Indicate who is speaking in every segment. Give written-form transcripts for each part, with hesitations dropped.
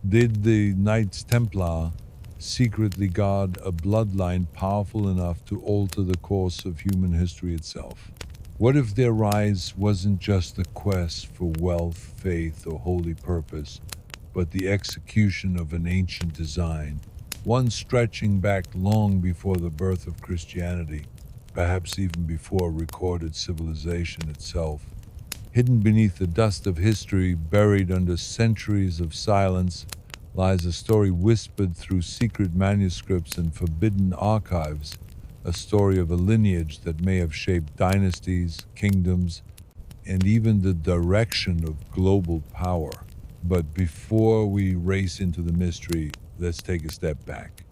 Speaker 1: Did the Knights Templar secretly guard a bloodline powerful enough to alter the course of human history itself? What if their rise wasn't just a quest for wealth, faith, or holy purpose, but the execution of an ancient design, one stretching back long before the birth of Christianity, perhaps even before recorded civilization itself? Hidden beneath the dust of history, buried under centuries of silence, lies a story whispered through secret manuscripts and forbidden archives, a story of a lineage that may have shaped dynasties, kingdoms, and even the direction of global power. But before we race into the mystery, let's take a step back.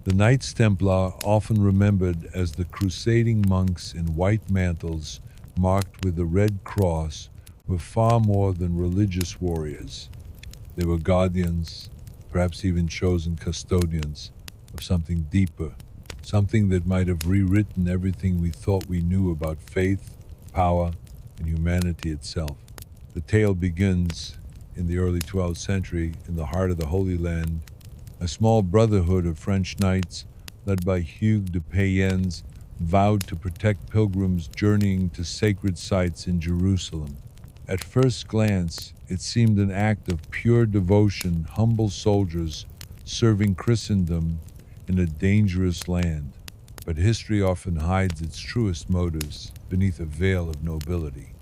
Speaker 1: The Knights Templar, often remembered as the crusading monks in white mantles marked with a red cross, were far more than religious warriors. They were guardians, perhaps even chosen custodians of something deeper, something that might have rewritten everything we thought we knew about faith, power, and humanity itself. The tale begins in the early 12th century in the heart of the Holy Land. A small brotherhood of French knights, led by Hugues de Payens, vowed to protect pilgrims journeying to sacred sites in Jerusalem. At first glance, it seemed an act of pure devotion, humble soldiers serving Christendom in a dangerous land. But history often hides its truest motives beneath a veil of nobility.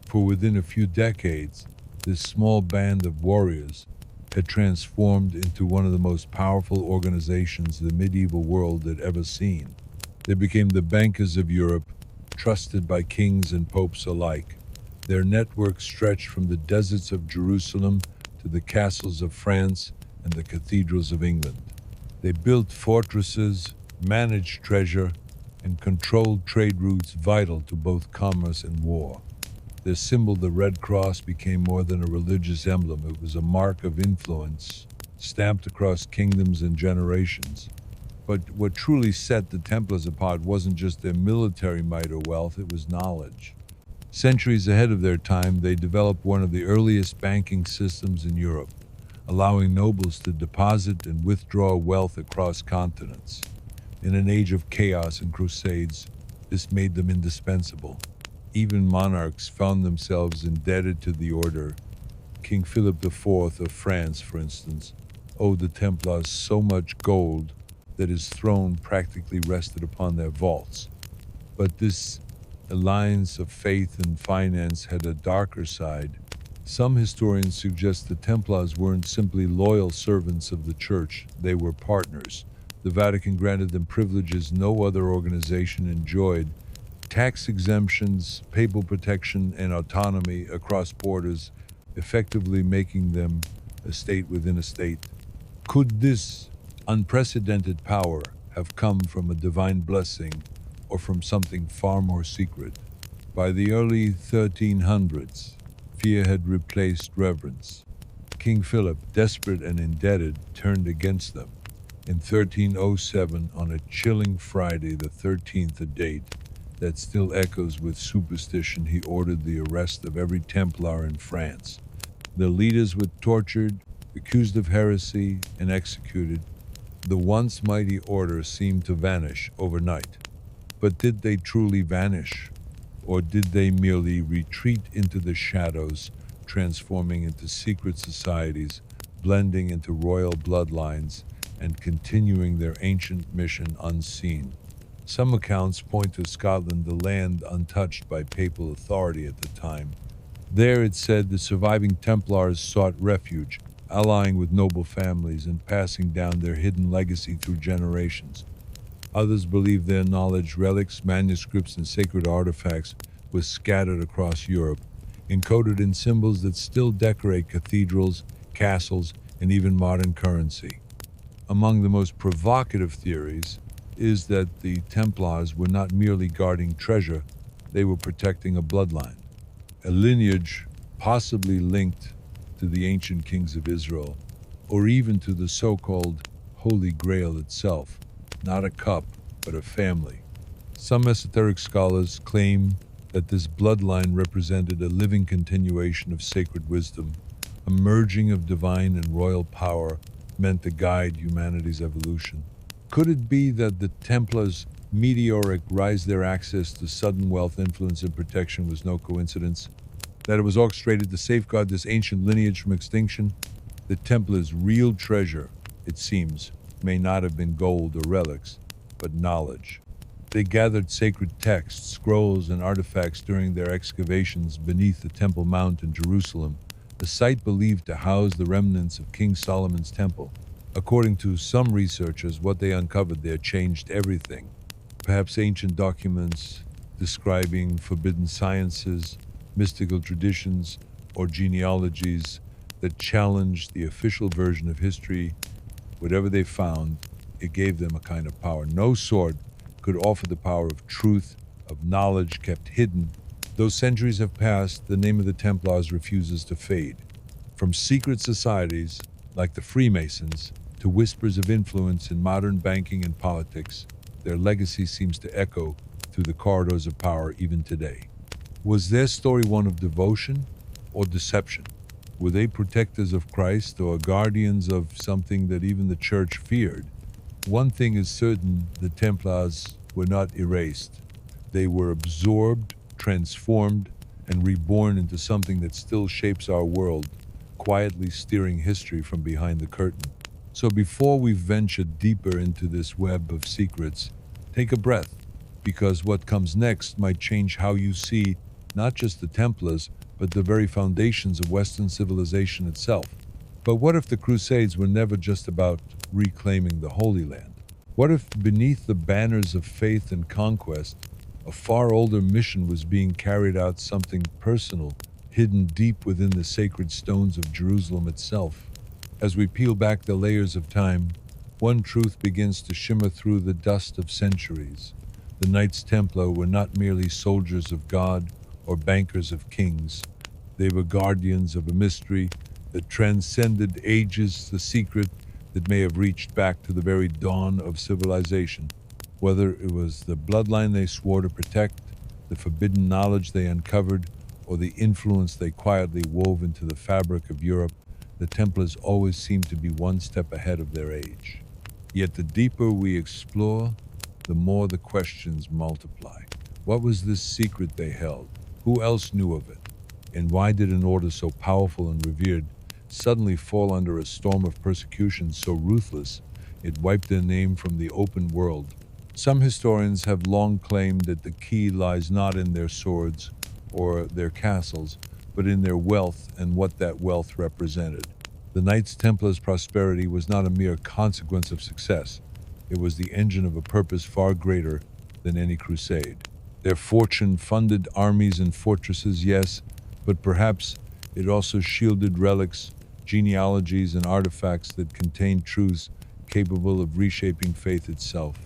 Speaker 1: For within a few decades, this small band of warriors had transformed into one of the most powerful organizations the medieval world had ever seen. They became the bankers of Europe, trusted by kings and popes alike. Their network stretched from the deserts of Jerusalem to the castles of France and the cathedrals of England. They built fortresses, managed treasure, and controlled trade routes vital to both commerce and war. Their symbol, the Red Cross, became more than a religious emblem. It was a mark of influence, stamped across kingdoms and generations. But what truly set the Templars apart wasn't just their military might or wealth, it was knowledge. Centuries ahead of their time, they developed one of the earliest banking systems in Europe, allowing nobles to deposit and withdraw wealth across continents. In an age of chaos and crusades, this made them indispensable. Even monarchs found themselves indebted to the order. King Philip IV of France, for instance, owed the Templars so much gold that his throne practically rested upon their vaults. But this alliance of faith and finance had a darker side. Some historians suggest the Templars weren't simply loyal servants of the Church, they were partners. The Vatican granted them privileges no other organization enjoyed: tax exemptions, papal protection, and autonomy across borders, effectively making them a state within a state. Could this unprecedented power have come from a divine blessing or from something far more secret? By the early 1300s, fear had replaced reverence. King Philip, desperate and indebted, turned against them. In 1307, on a chilling Friday, the 13th, a date that still echoes with superstition, he ordered the arrest of every Templar in France. The leaders were tortured, accused of heresy, and executed. The once mighty order seemed to vanish overnight. But did they truly vanish? Or did they merely retreat into the shadows, transforming into secret societies, blending into royal bloodlines, and continuing their ancient mission unseen? Some accounts point to Scotland, the land untouched by papal authority at the time. There, it said, the surviving Templars sought refuge, allying with noble families and passing down their hidden legacy through generations. Others believe their knowledge, relics, manuscripts, and sacred artifacts was scattered across Europe, encoded in symbols that still decorate cathedrals, castles, and even modern currency. Among the most provocative theories is that the Templars were not merely guarding treasure, they were protecting a bloodline, a lineage possibly linked to the ancient kings of Israel, or even to the so-called Holy Grail itself. Not a cup, but a family. Some esoteric scholars claim that this bloodline represented a living continuation of sacred wisdom, A merging of divine and royal power meant to guide humanity's evolution. Could it be that the Templars' meteoric rise, their access to sudden wealth, influence, and protection was no coincidence? That it was orchestrated to safeguard this ancient lineage from extinction? The Templars' real treasure, it seems, may not have been gold or relics, but knowledge. They gathered sacred texts, scrolls, and artifacts during their excavations beneath the Temple Mount in Jerusalem, a site believed to house the remnants of King Solomon's temple. According to some researchers, what they uncovered there changed everything. Perhaps ancient documents describing forbidden sciences, mystical traditions, or genealogies that challenged the official version of history. Whatever they found, it gave them a kind of power. No sword could offer the power of truth, of knowledge kept hidden. Though centuries have passed, the name of the Templars refuses to fade. From secret societies, like the Freemasons, to whispers of influence in modern banking and politics, their legacy seems to echo through the corridors of power even today. Was their story one of devotion or deception? Were they protectors of Christ or guardians of something that even the church feared? One thing is certain, the Templars were not erased. They were absorbed, transformed, and reborn into something that still shapes our world, quietly steering history from behind the curtain. So before we venture deeper into this web of secrets, take a breath, because what comes next might change how you see not just the Templars, but the very foundations of Western civilization itself. But what if the Crusades were never just about reclaiming the Holy Land? What if beneath the banners of faith and conquest, a far older mission was being carried out, something personal, hidden deep within the sacred stones of Jerusalem itself? As we peel back the layers of time, one truth begins to shimmer through the dust of centuries. The Knights Templar were not merely soldiers of God or bankers of kings. They were guardians of a mystery that transcended ages, the secret that may have reached back to the very dawn of civilization. Whether it was the bloodline they swore to protect, the forbidden knowledge they uncovered, or the influence they quietly wove into the fabric of Europe, the Templars always seemed to be one step ahead of their age. Yet the deeper we explore, the more the questions multiply. What was this secret they held? Who else knew of it? And why did an order so powerful and revered suddenly fall under a storm of persecution so ruthless it wiped their name from the open world? Some historians have long claimed that the key lies not in their swords or their castles, but in their wealth and what that wealth represented. The Knights Templars' prosperity was not a mere consequence of success. It was the engine of a purpose far greater than any crusade. Their fortune funded armies and fortresses, yes, but perhaps it also shielded relics, genealogies, and artifacts that contained truths capable of reshaping faith itself.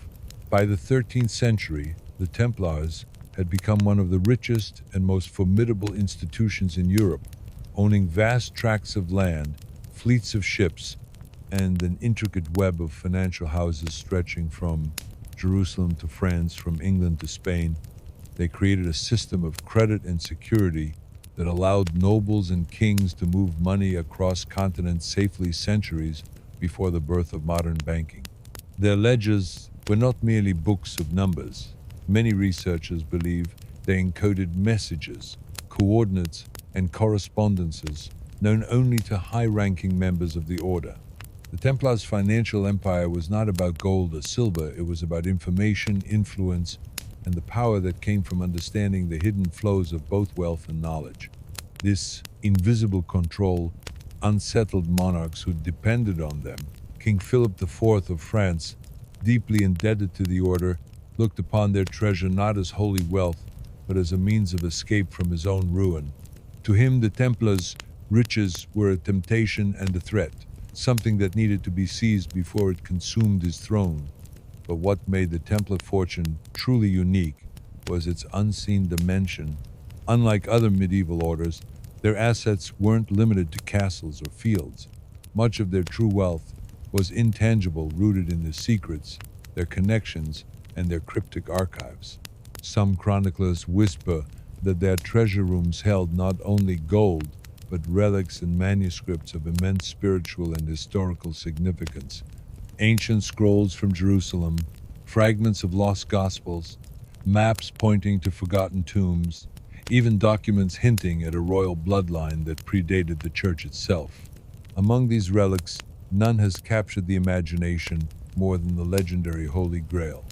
Speaker 1: By the 13th century, the Templars had become one of the richest and most formidable institutions in Europe, owning vast tracts of land, fleets of ships, and an intricate web of financial houses stretching from Jerusalem to France, from England to Spain. They created a system of credit and security that allowed nobles and kings to move money across continents safely, centuries before the birth of modern banking. Their ledgers were not merely books of numbers. Many researchers believe they encoded messages, coordinates, and correspondences known only to high-ranking members of the order. The Templars' financial empire was not about gold or silver. It was about information, influence, and the power that came from understanding the hidden flows of both wealth and knowledge. This invisible control unsettled monarchs who depended on them. King Philip IV of France, deeply indebted to the order, looked upon their treasure not as holy wealth, but as a means of escape from his own ruin. To him, the Templars' riches were a temptation and a threat, something that needed to be seized before it consumed his throne. But what made the Templar fortune truly unique was its unseen dimension. Unlike other medieval orders, their assets weren't limited to castles or fields. Much of their true wealth was intangible, rooted in their secrets, their connections, and their cryptic archives. Some chroniclers whisper that their treasure rooms held not only gold, but relics and manuscripts of immense spiritual and historical significance. Ancient scrolls from Jerusalem, fragments of lost gospels, maps pointing to forgotten tombs, even documents hinting at a royal bloodline that predated the church itself. Among these relics, none has captured the imagination more than the legendary Holy Grail.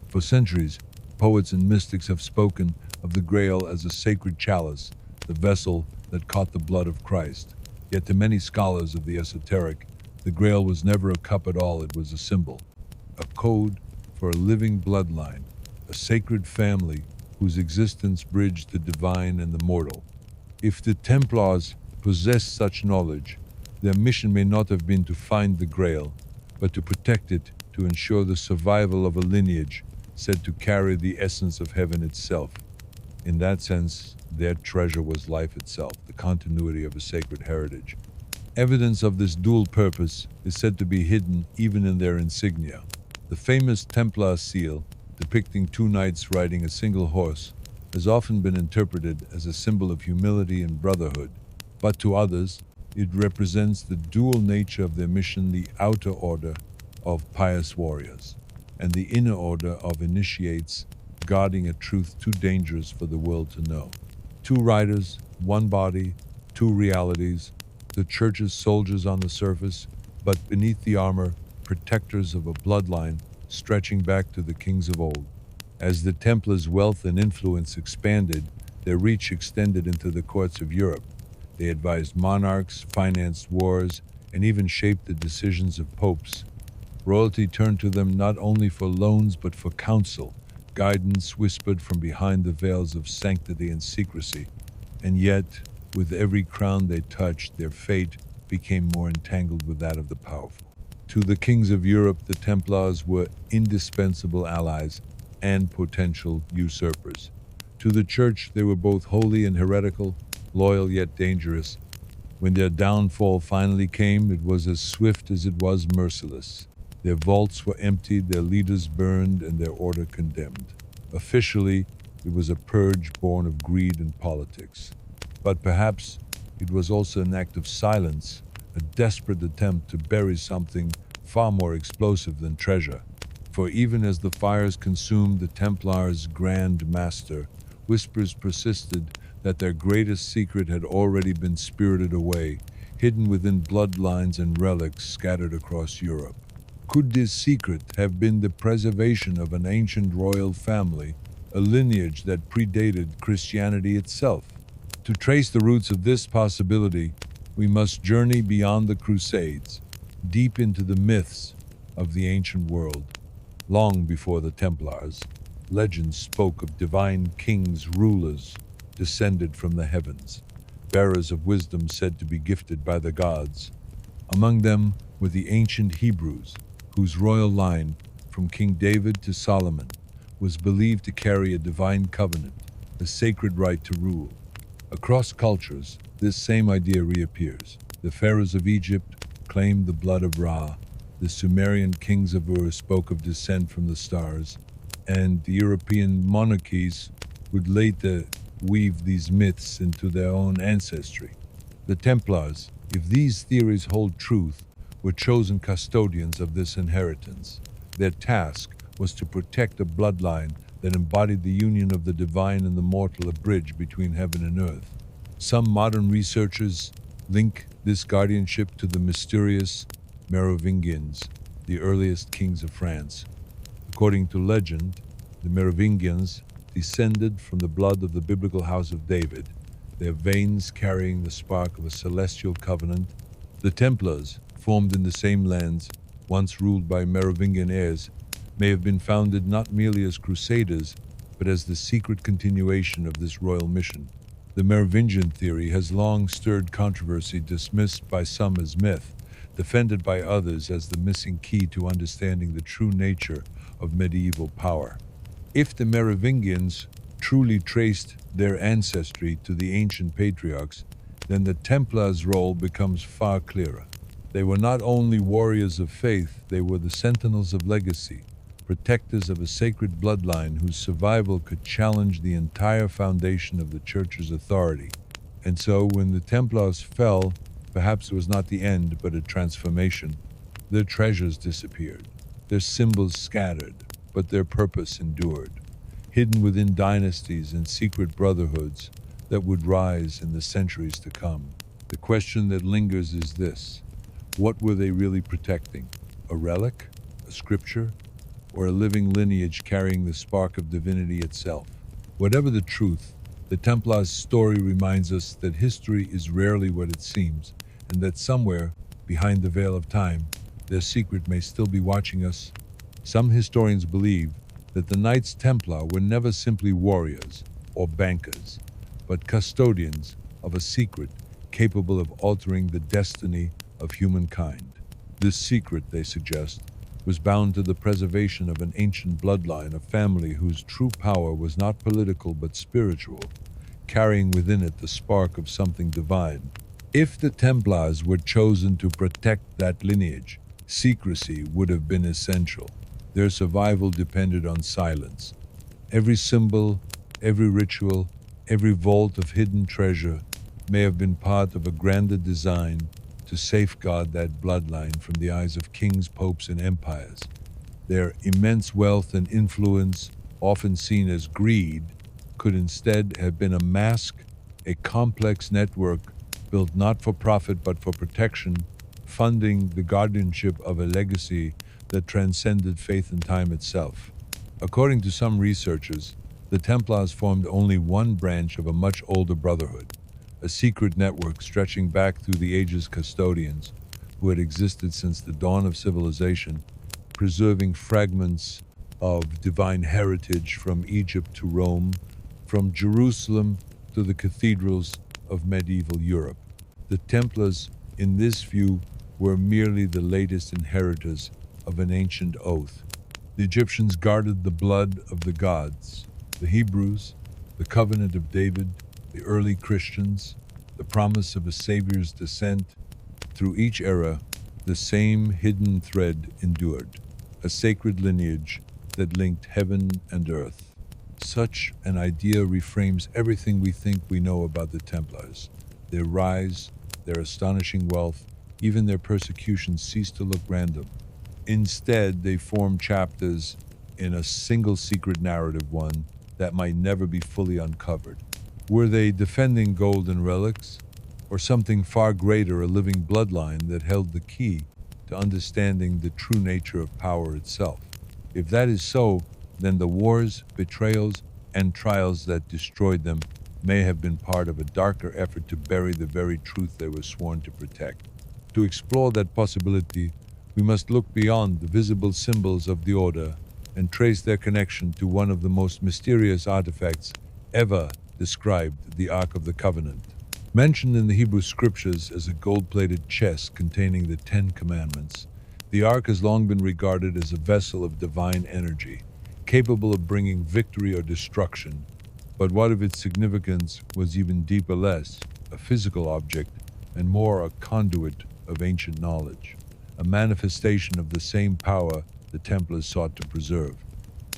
Speaker 1: For centuries, poets and mystics have spoken of the Grail as a sacred chalice, the vessel that caught the blood of Christ. Yet to many scholars of the esoteric, the Grail was never a cup at all, it was a symbol, a code for a living bloodline, a sacred family whose existence bridged the divine and the mortal. If the Templars possessed such knowledge, their mission may not have been to find the Grail, but to protect it, to ensure the survival of a lineage said to carry the essence of heaven itself. In that sense, their treasure was life itself, the continuity of a sacred heritage. Evidence of this dual purpose is said to be hidden even in their insignia. The famous Templar seal, depicting two knights riding a single horse, has often been interpreted as a symbol of humility and brotherhood, but to others, it represents the dual nature of their mission, the outer order of pious warriors, and the inner order of initiates guarding a truth too dangerous for the world to know. Two riders, one body, two realities, the church's soldiers on the surface, but beneath the armor, protectors of a bloodline stretching back to the kings of old. As the Templars' wealth and influence expanded, their reach extended into the courts of Europe. They advised monarchs, financed wars, and even shaped the decisions of popes. Royalty turned to them not only for loans but for counsel, guidance whispered from behind the veils of sanctity and secrecy. And yet, with every crown they touched, their fate became more entangled with that of the powerful. To the kings of Europe, the Templars were indispensable allies and potential usurpers. To the Church, they were both holy and heretical, loyal yet dangerous. When their downfall finally came, it was as swift as it was merciless. Their vaults were emptied, their leaders burned, and their order condemned. Officially, it was a purge born of greed and politics. But perhaps it was also an act of silence, a desperate attempt to bury something far more explosive than treasure. For even as the fires consumed the Templars' Grand Master, whispers persisted that their greatest secret had already been spirited away, hidden within bloodlines and relics scattered across Europe. Could this secret have been the preservation of an ancient royal family, a lineage that predated Christianity itself? To trace the roots of this possibility, we must journey beyond the Crusades, deep into the myths of the ancient world. Long before the Templars, legends spoke of divine kings, rulers, descended from the heavens, bearers of wisdom said to be gifted by the gods. Among them were the ancient Hebrews, whose royal line, from King David to Solomon, was believed to carry a divine covenant, a sacred right to rule. Across cultures, this same idea reappears. The pharaohs of Egypt claimed the blood of Ra, the Sumerian kings of Ur spoke of descent from the stars, and the European monarchies would later weave these myths into their own ancestry. The Templars, if these theories hold truth, were chosen custodians of this inheritance. Their task was to protect a bloodline that embodied the union of the divine and the mortal, a bridge between heaven and earth. Some modern researchers link this guardianship to the mysterious Merovingians, the earliest kings of France. According to legend, the Merovingians descended from the blood of the biblical house of David, their veins carrying the spark of a celestial covenant. The Templars, formed in the same lands, once ruled by Merovingian heirs, may have been founded not merely as crusaders, but as the secret continuation of this royal mission. The Merovingian theory has long stirred controversy, dismissed by some as myth, defended by others as the missing key to understanding the true nature of medieval power. If the Merovingians truly traced their ancestry to the ancient patriarchs, then the Templars' role becomes far clearer. They were not only warriors of faith, they were the sentinels of legacy, protectors of a sacred bloodline whose survival could challenge the entire foundation of the Church's authority. And so, when the Templars fell, perhaps it was not the end, but a transformation. Their treasures disappeared, their symbols scattered, but their purpose endured, hidden within dynasties and secret brotherhoods that would rise in the centuries to come. The question that lingers is this: what were they really protecting? A relic? A scripture? Or a living lineage carrying the spark of divinity itself? Whatever the truth, the Templars' story reminds us that history is rarely what it seems, and that somewhere, behind the veil of time, their secret may still be watching us. Some historians believe that the Knights Templar were never simply warriors or bankers, but custodians of a secret capable of altering the destiny of humankind. This secret, they suggest, was bound to the preservation of an ancient bloodline, a family whose true power was not political but spiritual, carrying within it the spark of something divine. If the Templars were chosen to protect that lineage, secrecy would have been essential. Their survival depended on silence. Every symbol, every ritual, every vault of hidden treasure may have been part of a grander design to safeguard that bloodline from the eyes of kings, popes, and empires. Their immense wealth and influence, often seen as greed, could instead have been a mask, a complex network built not for profit but for protection, funding the guardianship of a legacy that transcended faith and time itself. According to some researchers, the Templars formed only one branch of a much older brotherhood, a secret network stretching back through the ages, custodians who had existed since the dawn of civilization, preserving fragments of divine heritage from Egypt to Rome, from Jerusalem to the cathedrals of medieval Europe. The Templars, in this view, were merely the latest inheritors of an ancient oath. The Egyptians guarded the blood of the gods, the Hebrews, the covenant of David, the early Christians, the promise of a Savior's descent. Through each era, the same hidden thread endured, a sacred lineage that linked heaven and earth. Such an idea reframes everything we think we know about the Templars. Their rise, their astonishing wealth, even their persecution cease to look random. Instead, they form chapters in a single secret narrative, one that might never be fully uncovered. Were they defending golden relics, or something far greater, a living bloodline that held the key to understanding the true nature of power itself? If that is so, then the wars, betrayals, and trials that destroyed them may have been part of a darker effort to bury the very truth they were sworn to protect. To explore that possibility, we must look beyond the visible symbols of the Order and trace their connection to one of the most mysterious artifacts ever described, the Ark of the Covenant. Mentioned in the Hebrew Scriptures as a gold-plated chest containing the Ten Commandments, the Ark has long been regarded as a vessel of divine energy, capable of bringing victory or destruction. But what if its significance was even deeper, less a physical object and more a conduit of ancient knowledge, a manifestation of the same power the Templars sought to preserve?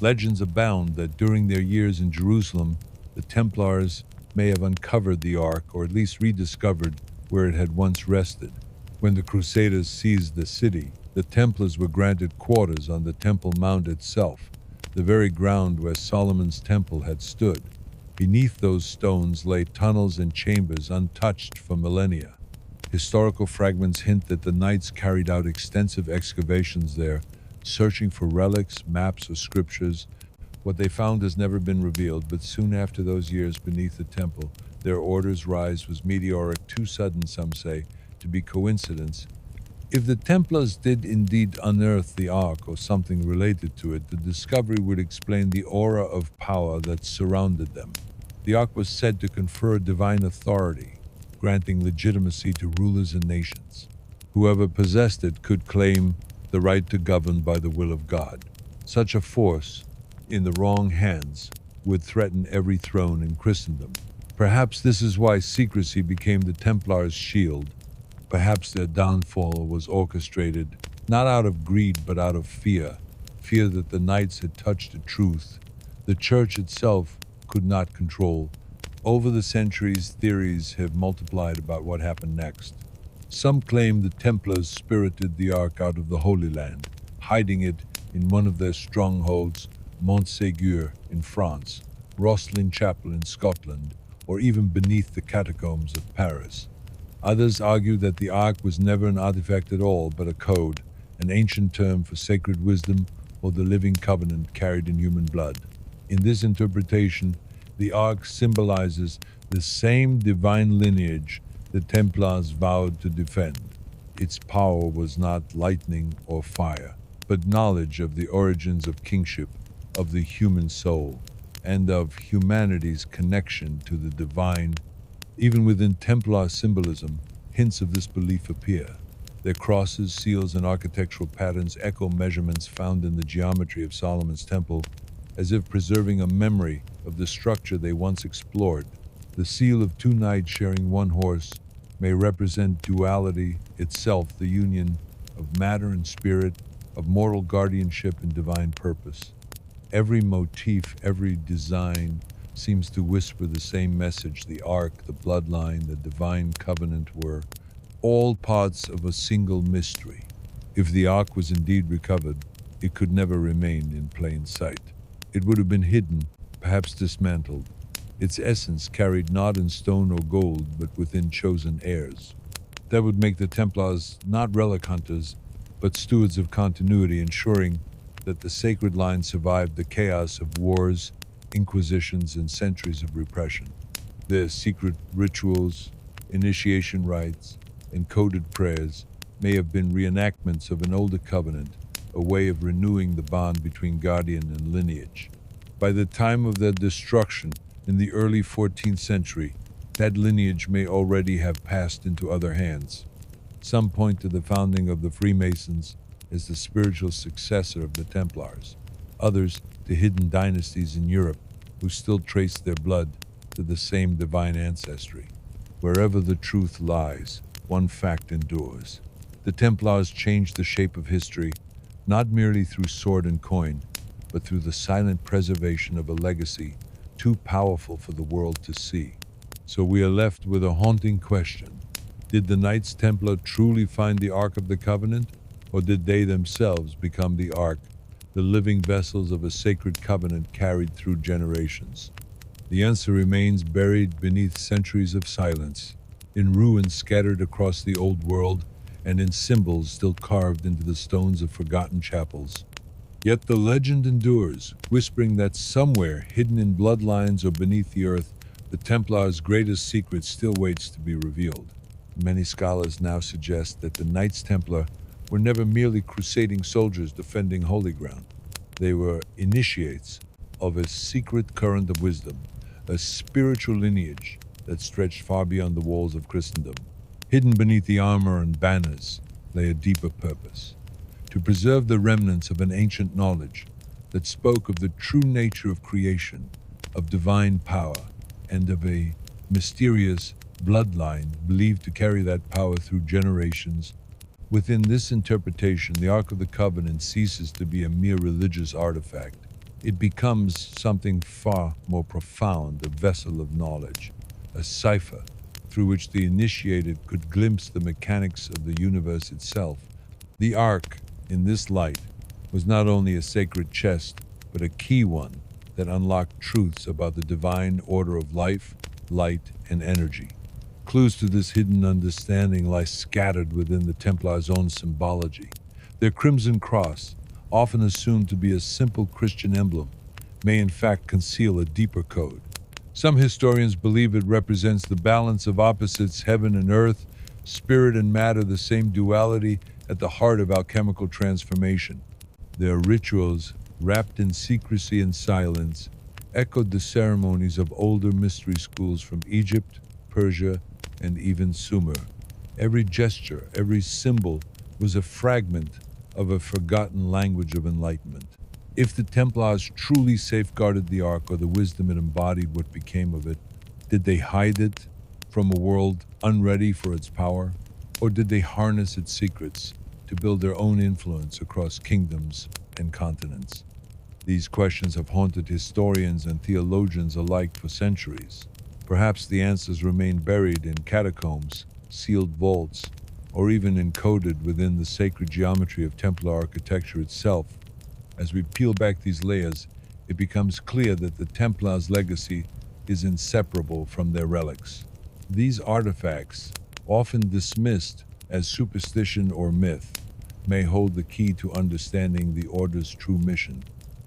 Speaker 1: Legends abound that during their years in Jerusalem, the Templars may have uncovered the Ark, or at least rediscovered where it had once rested. When the Crusaders seized the city, the Templars were granted quarters on the Temple Mount itself, the very ground where Solomon's temple had stood. Beneath those stones lay tunnels and chambers untouched for millennia. Historical fragments hint that the knights carried out extensive excavations there, searching for relics, maps, or scriptures. What they found has never been revealed, but soon after those years beneath the temple, their order's rise was meteoric, too sudden, some say, to be coincidence. If the Templars did indeed unearth the Ark or something related to it, the discovery would explain the aura of power that surrounded them. The Ark was said to confer divine authority, granting legitimacy to rulers and nations. Whoever possessed it could claim the right to govern by the will of God. Such a force, in the wrong hands, would threaten every throne in Christendom. Perhaps this is why secrecy became the Templars' shield. Perhaps their downfall was orchestrated, not out of greed but out of fear that the knights had touched a truth the Church itself could not control, Over the centuries, theories have multiplied about what happened next. Some claim the Templars spirited the Ark out of the Holy Land, hiding it in one of their strongholds, Montségur in France, Rosslyn Chapel in Scotland, or even beneath the catacombs of Paris. Others argue that the Ark was never an artifact at all, but a code, an ancient term for sacred wisdom or the living covenant carried in human blood. In this interpretation, the Ark symbolizes the same divine lineage the Templars vowed to defend. Its power was not lightning or fire, but knowledge of the origins of kingship, of the human soul, and of humanity's connection to the divine. Even within Templar symbolism, hints of this belief appear. Their crosses, seals, and architectural patterns echo measurements found in the geometry of Solomon's temple, as if preserving a memory of the structure they once explored. The seal of two knights sharing one horse may represent duality itself, the union of matter and spirit, of mortal guardianship and divine purpose. Every motif, every design seems to whisper the same message. The Ark, the bloodline, the divine covenant were all parts of a single mystery. If the Ark was indeed recovered, it could never remain in plain sight. It would have been hidden, perhaps dismantled, its essence carried not in stone or gold, but within chosen heirs. That would make the Templars not relic hunters, but stewards of continuity, ensuring that the sacred line survived the chaos of wars, inquisitions, and centuries of repression. Their secret rituals, initiation rites, and coded prayers may have been reenactments of an older covenant, a way of renewing the bond between guardian and lineage. By the time of their destruction in the early 14th century, that lineage may already have passed into other hands. Some point to the founding of the Freemasons as the spiritual successor of the Templars, others to hidden dynasties in Europe who still trace their blood to the same divine ancestry. Wherever the truth lies, one fact endures. The Templars changed the shape of history, not merely through sword and coin, but through the silent preservation of a legacy too powerful for the world to see. So we are left with a haunting question. Did the Knights Templar truly find the Ark of the Covenant, or did they themselves become the Ark, the living vessels of a sacred covenant carried through generations? The answer remains buried beneath centuries of silence, in ruins scattered across the old world, and in symbols still carved into the stones of forgotten chapels. Yet the legend endures, whispering that somewhere, hidden in bloodlines or beneath the earth, the Templars' greatest secret still waits to be revealed. Many scholars now suggest that the Knights Templar were never merely crusading soldiers defending holy ground. They were initiates of a secret current of wisdom, a spiritual lineage that stretched far beyond the walls of Christendom. Hidden beneath the armor and banners lay a deeper purpose: to preserve the remnants of an ancient knowledge that spoke of the true nature of creation, of divine power, and of a mysterious bloodline believed to carry that power through generations. Within this interpretation, the Ark of the Covenant ceases to be a mere religious artifact. It becomes something far more profound, a vessel of knowledge, a cipher through which the initiated could glimpse the mechanics of the universe itself. The Ark, in this light, was not only a sacred chest, but a key one that unlocked truths about the divine order of life, light, and energy. Clues to this hidden understanding lie scattered within the Templars' own symbology. Their crimson cross, often assumed to be a simple Christian emblem, may in fact conceal a deeper code. Some historians believe it represents the balance of opposites, heaven and earth, spirit and matter, the same duality at the heart of alchemical transformation. Their rituals, wrapped in secrecy and silence, echoed the ceremonies of older mystery schools from Egypt, Persia, and even Sumer. Every gesture, every symbol was a fragment of a forgotten language of enlightenment. If the Templars truly safeguarded the Ark, or the wisdom it embodied, what became of it? Did they hide it from a world unready for its power? Or did they harness its secrets to build their own influence across kingdoms and continents? These questions have haunted historians and theologians alike for centuries. Perhaps the answers remain buried in catacombs, sealed vaults, or even encoded within the sacred geometry of Templar architecture itself. As we peel back these layers, it becomes clear that the Templars' legacy is inseparable from their relics. These artifacts, often dismissed as superstition or myth, may hold the key to understanding the Order's true mission.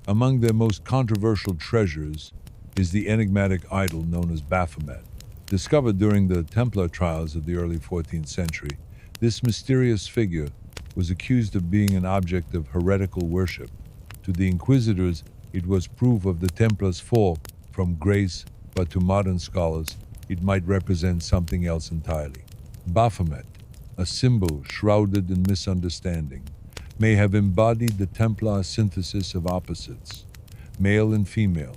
Speaker 1: Among their most controversial treasures is the enigmatic idol known as Baphomet. Discovered during the Templar trials of the early 14th century, this mysterious figure was accused of being an object of heretical worship. To the Inquisitors, it was proof of the Templars' fall from grace, but to modern scholars, it might represent something else entirely. Baphomet, a symbol shrouded in misunderstanding, may have embodied the Templar synthesis of opposites, male and female,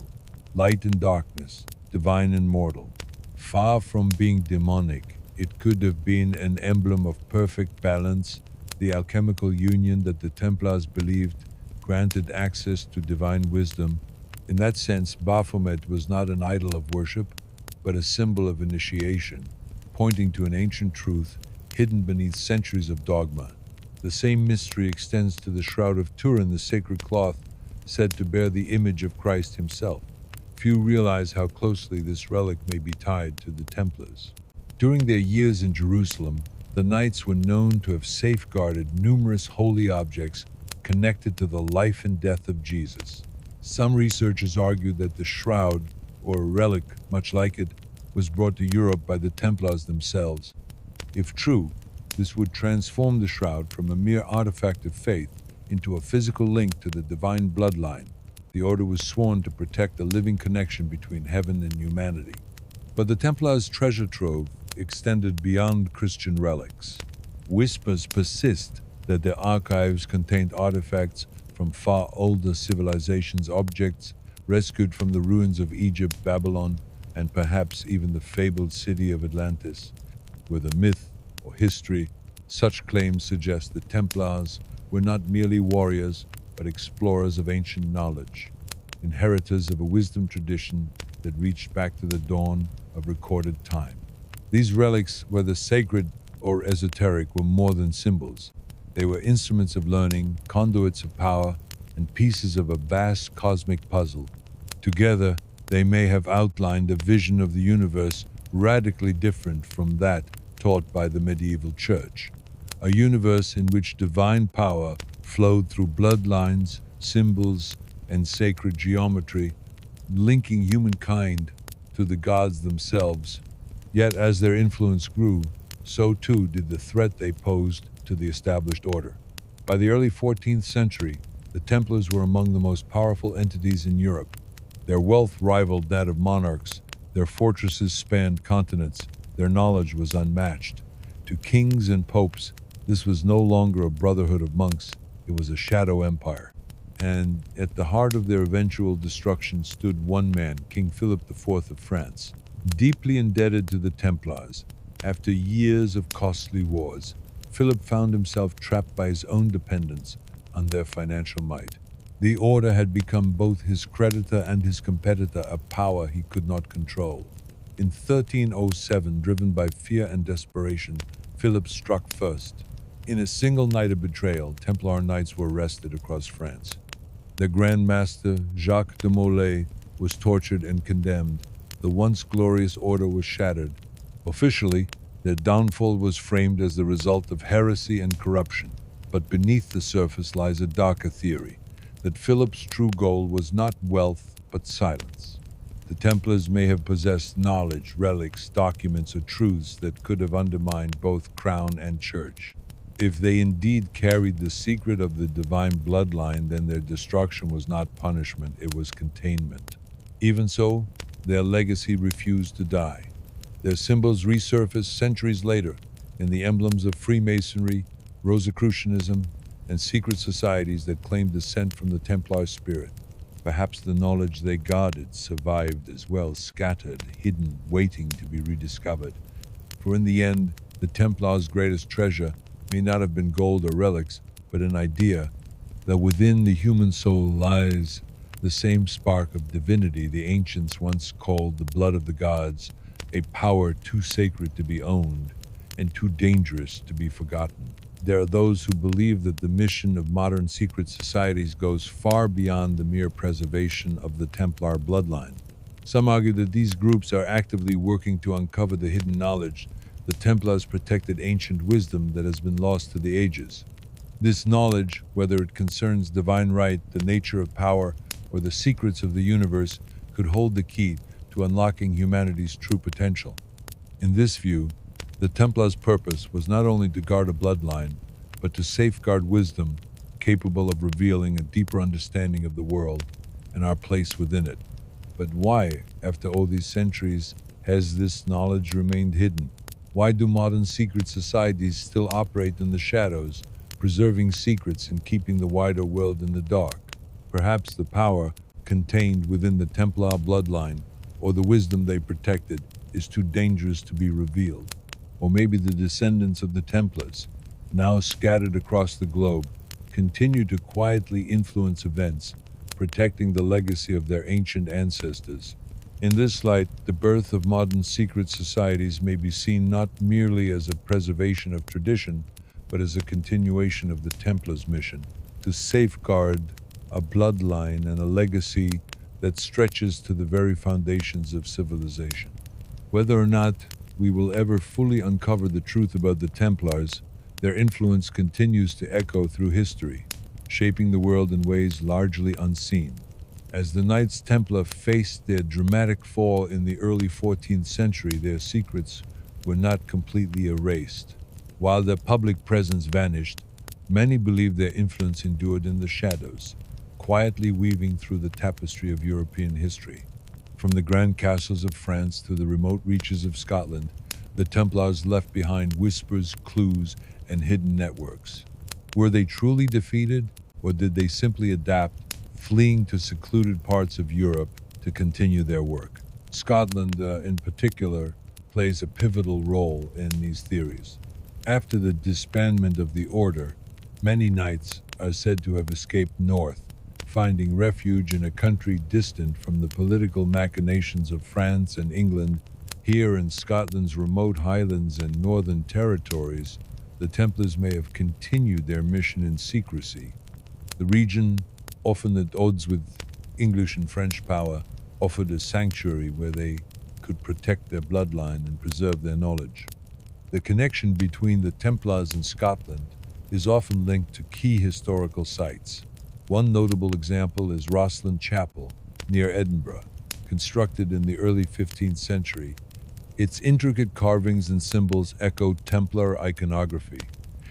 Speaker 1: light and darkness, divine and mortal. Far from being demonic, it could have been an emblem of perfect balance, the alchemical union that the Templars believed granted access to divine wisdom. In that sense, Baphomet was not an idol of worship, but a symbol of initiation, pointing to an ancient truth hidden beneath centuries of dogma. The same mystery extends to the Shroud of Turin, the sacred cloth said to bear the image of Christ himself. Few realize how closely this relic may be tied to the Templars. During their years in Jerusalem, the Knights were known to have safeguarded numerous holy objects connected to the life and death of Jesus. Some researchers argue that the shroud, or a relic much like it, was brought to Europe by the Templars themselves. If true, this would transform the shroud from a mere artifact of faith into a physical link to the divine bloodline. The order was sworn to protect the living connection between heaven and humanity. But the Templars' treasure trove extended beyond Christian relics. Whispers persist that their archives contained artifacts from far older civilizations, objects rescued from the ruins of Egypt, Babylon, and perhaps even the fabled city of Atlantis. Whether myth or history, such claims suggest the Templars were not merely warriors, but explorers of ancient knowledge, inheritors of a wisdom tradition that reached back to the dawn of recorded time. These relics, whether sacred or esoteric, were more than symbols. They were instruments of learning, conduits of power, and pieces of a vast cosmic puzzle. Together, they may have outlined a vision of the universe radically different from that taught by the medieval church. A universe in which divine power flowed through bloodlines, symbols, and sacred geometry, linking humankind to the gods themselves. Yet as their influence grew, so too did the threat they posed to the established order. By the early 14th century, the Templars were among the most powerful entities in Europe. Their wealth rivaled that of monarchs, their fortresses spanned continents, their knowledge was unmatched. To kings and popes, this was no longer a brotherhood of monks, it was a shadow empire. And at the heart of their eventual destruction stood one man, King Philip IV of France. Deeply indebted to the Templars, after years of costly wars, Philip found himself trapped by his own dependence on their financial might. The order had become both his creditor and his competitor, a power he could not control. In 1307, driven by fear and desperation, Philip struck first. In a single night of betrayal, Templar knights were arrested across France. Their Grand Master, Jacques de Molay, was tortured and condemned. The once glorious order was shattered. Officially, their downfall was framed as the result of heresy and corruption. But beneath the surface lies a darker theory, that Philip's true goal was not wealth, but silence. The Templars may have possessed knowledge, relics, documents, or truths that could have undermined both crown and church. If they indeed carried the secret of the divine bloodline, then their destruction was not punishment, it was containment. Even so, their legacy refused to die. Their symbols resurfaced centuries later in the emblems of Freemasonry, Rosicrucianism, and secret societies that claimed descent from the Templar spirit. Perhaps the knowledge they guarded survived as well, scattered, hidden, waiting to be rediscovered. For in the end, the Templars' greatest treasure may not have been gold or relics, but an idea that within the human soul lies the same spark of divinity the ancients once called the blood of the gods, a power too sacred to be owned and too dangerous to be forgotten. There are those who believe that the mission of modern secret societies goes far beyond the mere preservation of the Templar bloodline. Some argue that these groups are actively working to uncover the hidden knowledge the Templars protected ancient wisdom that has been lost to the ages. This knowledge, whether it concerns divine right, the nature of power, or the secrets of the universe, could hold the key to unlocking humanity's true potential. In this view, the Templars' purpose was not only to guard a bloodline, but to safeguard wisdom capable of revealing a deeper understanding of the world and our place within it. But why, after all these centuries, has this knowledge remained hidden? Why do modern secret societies still operate in the shadows, preserving secrets and keeping the wider world in the dark? Perhaps the power contained within the Templar bloodline, or the wisdom they protected, is too dangerous to be revealed. Or maybe the descendants of the Templars, now scattered across the globe, continue to quietly influence events, protecting the legacy of their ancient ancestors. In this light, the birth of modern secret societies may be seen not merely as a preservation of tradition, but as a continuation of the Templars' mission to safeguard a bloodline and a legacy that stretches to the very foundations of civilization. Whether or not we will ever fully uncover the truth about the Templars, their influence continues to echo through history, shaping the world in ways largely unseen. As the Knights Templar faced their dramatic fall in the early 14th century, their secrets were not completely erased. While their public presence vanished, many believe their influence endured in the shadows, quietly weaving through the tapestry of European history. From the grand castles of France to the remote reaches of Scotland, the Templars left behind whispers, clues, and hidden networks. Were they truly defeated, or did they simply adapt, fleeing to secluded parts of Europe to continue their work? Scotland, in particular, plays a pivotal role in these theories. After the disbandment of the Order, many knights are said to have escaped north, finding refuge in a country distant from the political machinations of France and England. Here in Scotland's remote highlands and northern territories, the Templars may have continued their mission in secrecy. The region, often at odds with English and French power, offered a sanctuary where they could protect their bloodline and preserve their knowledge. The connection between the Templars and Scotland is often linked to key historical sites. One notable example is Rosslyn Chapel, near Edinburgh, constructed in the early 15th century. Its intricate carvings and symbols echo Templar iconography,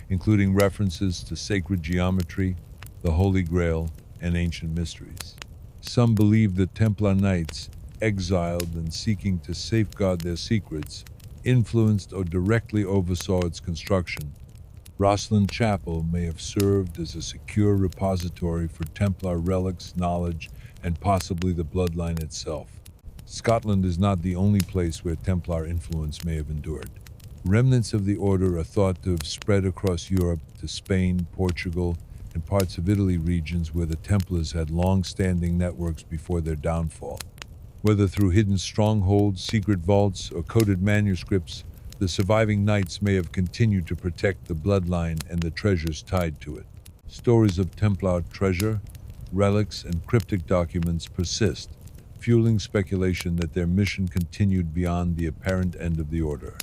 Speaker 1: including references to sacred geometry, the Holy Grail, and ancient mysteries. Some believe that Templar knights, exiled and seeking to safeguard their secrets, influenced or directly oversaw its construction. Rosslyn Chapel may have served as a secure repository for Templar relics, knowledge, and possibly the bloodline itself. Scotland is not the only place where Templar influence may have endured. Remnants of the order are thought to have spread across Europe to Spain, Portugal, and parts of Italy, regions where the Templars had long-standing networks before their downfall. Whether through hidden strongholds, secret vaults, or coded manuscripts, the surviving knights may have continued to protect the bloodline and the treasures tied to it. Stories of Templar treasure, relics, and cryptic documents persist, fueling speculation that their mission continued beyond the apparent end of the order.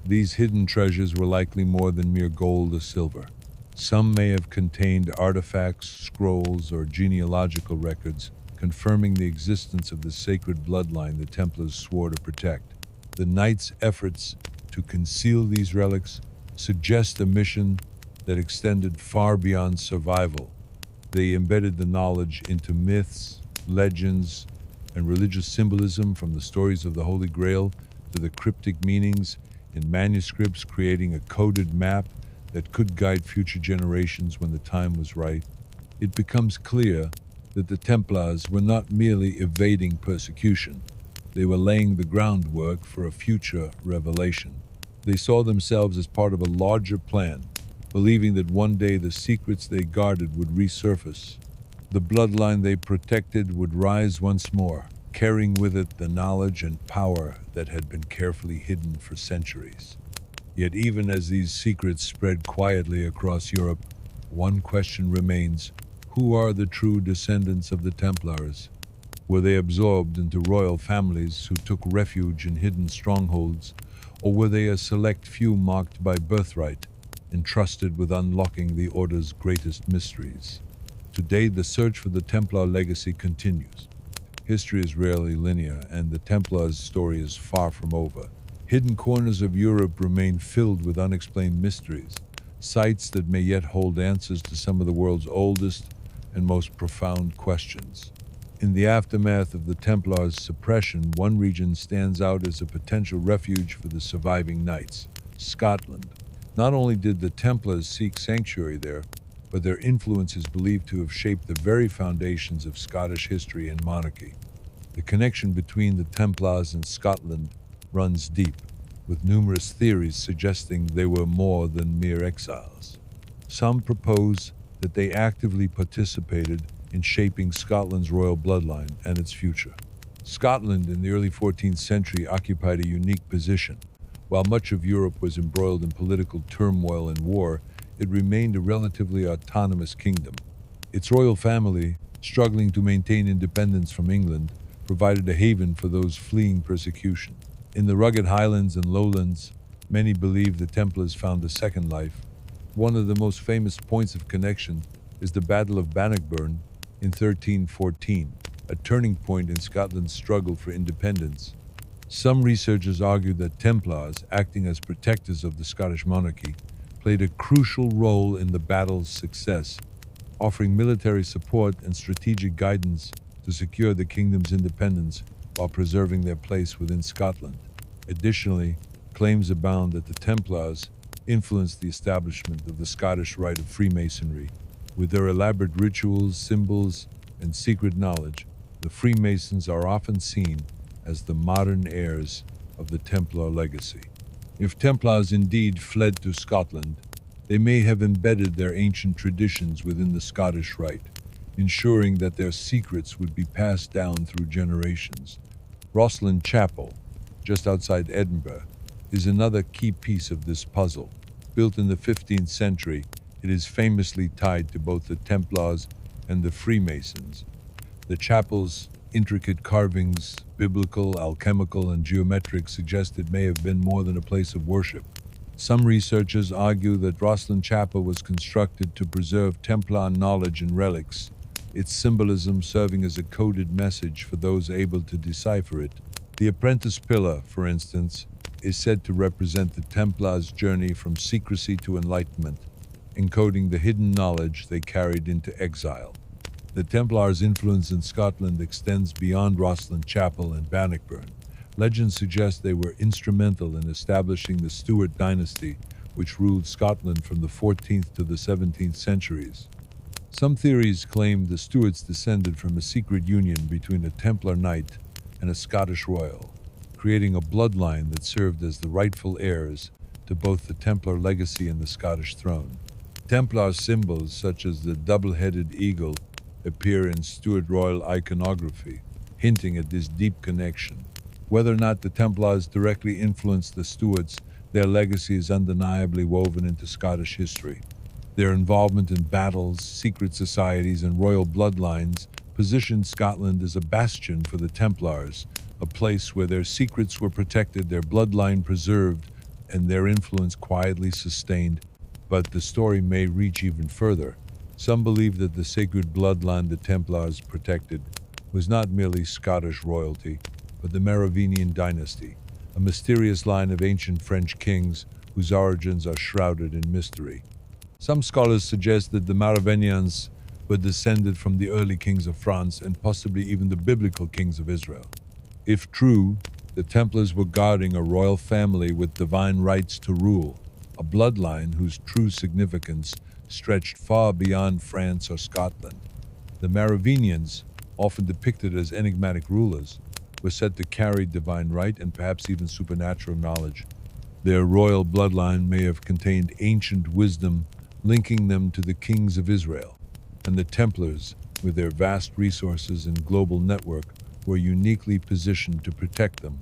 Speaker 1: These hidden treasures were likely more than mere gold or silver. Some may have contained artifacts, scrolls, or genealogical records, confirming the existence of the sacred bloodline the Templars swore to protect. The Knights' efforts to conceal these relics suggest a mission that extended far beyond survival. They embedded the knowledge into myths, legends, and religious symbolism, from the stories of the Holy Grail to the cryptic meanings in manuscripts, creating a coded map that could guide future generations when the time was right. It becomes clear that the Templars were not merely evading persecution. They were laying the groundwork for a future revelation. They saw themselves as part of a larger plan, believing that one day the secrets they guarded would resurface. The bloodline they protected would rise once more, carrying with it the knowledge and power that had been carefully hidden for centuries. Yet even as these secrets spread quietly across Europe, one question remains: who are the true descendants of the Templars? Were they absorbed into royal families who took refuge in hidden strongholds, or were they a select few marked by birthright, entrusted with unlocking the Order's greatest mysteries? Today, the search for the Templar legacy continues. History is rarely linear, and the Templars' story is far from over. Hidden corners of Europe remain filled with unexplained mysteries, sites that may yet hold answers to some of the world's oldest and most profound questions. In the aftermath of the Templars' suppression, one region stands out as a potential refuge for the surviving knights: Scotland. Not only did the Templars seek sanctuary there, but their influence is believed to have shaped the very foundations of Scottish history and monarchy. The connection between the Templars and Scotland runs deep, with numerous theories suggesting they were more than mere exiles. Some propose that they actively participated in shaping Scotland's royal bloodline and its future. Scotland in the early 14th century occupied a unique position. While much of Europe was embroiled in political turmoil and war, it remained a relatively autonomous kingdom. Its royal family, struggling to maintain independence from England, provided a haven for those fleeing persecution. In the rugged highlands and lowlands, many believe the Templars found a second life. One of the most famous points of connection is the Battle of Bannockburn in 1314, a turning point in Scotland's struggle for independence. Some researchers argue that Templars, acting as protectors of the Scottish monarchy, played a crucial role in the battle's success, offering military support and strategic guidance to secure the kingdom's independence while preserving their place within Scotland. Additionally, claims abound that the Templars influenced the establishment of the Scottish Rite of Freemasonry. With their elaborate rituals, symbols, and secret knowledge, the Freemasons are often seen as the modern heirs of the Templar legacy. If Templars indeed fled to Scotland, they may have embedded their ancient traditions within the Scottish Rite, ensuring that their secrets would be passed down through generations. Rosslyn Chapel, just outside Edinburgh, is another key piece of this puzzle. Built in the 15th century, it is famously tied to both the Templars and the Freemasons. The chapel's intricate carvings, biblical, alchemical, and geometric, suggest it may have been more than a place of worship. Some researchers argue that Rosslyn Chapel was constructed to preserve Templar knowledge and relics, its symbolism serving as a coded message for those able to decipher it. The Apprentice Pillar, for instance, is said to represent the Templars' journey from secrecy to enlightenment, encoding the hidden knowledge they carried into exile. The Templars' influence in Scotland extends beyond Rosslyn Chapel and Bannockburn. Legends suggest they were instrumental in establishing the Stuart dynasty, which ruled Scotland from the 14th to the 17th centuries. Some theories claim the Stuarts descended from a secret union between a Templar knight and a Scottish royal, creating a bloodline that served as the rightful heirs to both the Templar legacy and the Scottish throne. Templar symbols such as the double-headed eagle appear in Stuart royal iconography, hinting at this deep connection. Whether or not the Templars directly influenced the Stuarts, their legacy is undeniably woven into Scottish history. Their involvement in battles, secret societies, and royal bloodlines positioned Scotland as a bastion for the Templars, a place where their secrets were protected, their bloodline preserved, and their influence quietly sustained. But the story may reach even further. Some believe that the sacred bloodline the Templars protected was not merely Scottish royalty, but the Merovingian dynasty, a mysterious line of ancient French kings whose origins are shrouded in mystery. Some scholars suggest that the Merovingians were descended from the early kings of France and possibly even the biblical kings of Israel. If true, the Templars were guarding a royal family with divine rights to rule, a bloodline whose true significance stretched far beyond France or Scotland. The Merovingians, often depicted as enigmatic rulers, were said to carry divine right and perhaps even supernatural knowledge. Their royal bloodline may have contained ancient wisdom linking them to the kings of Israel, and the Templars, with their vast resources and global network, were uniquely positioned to protect them.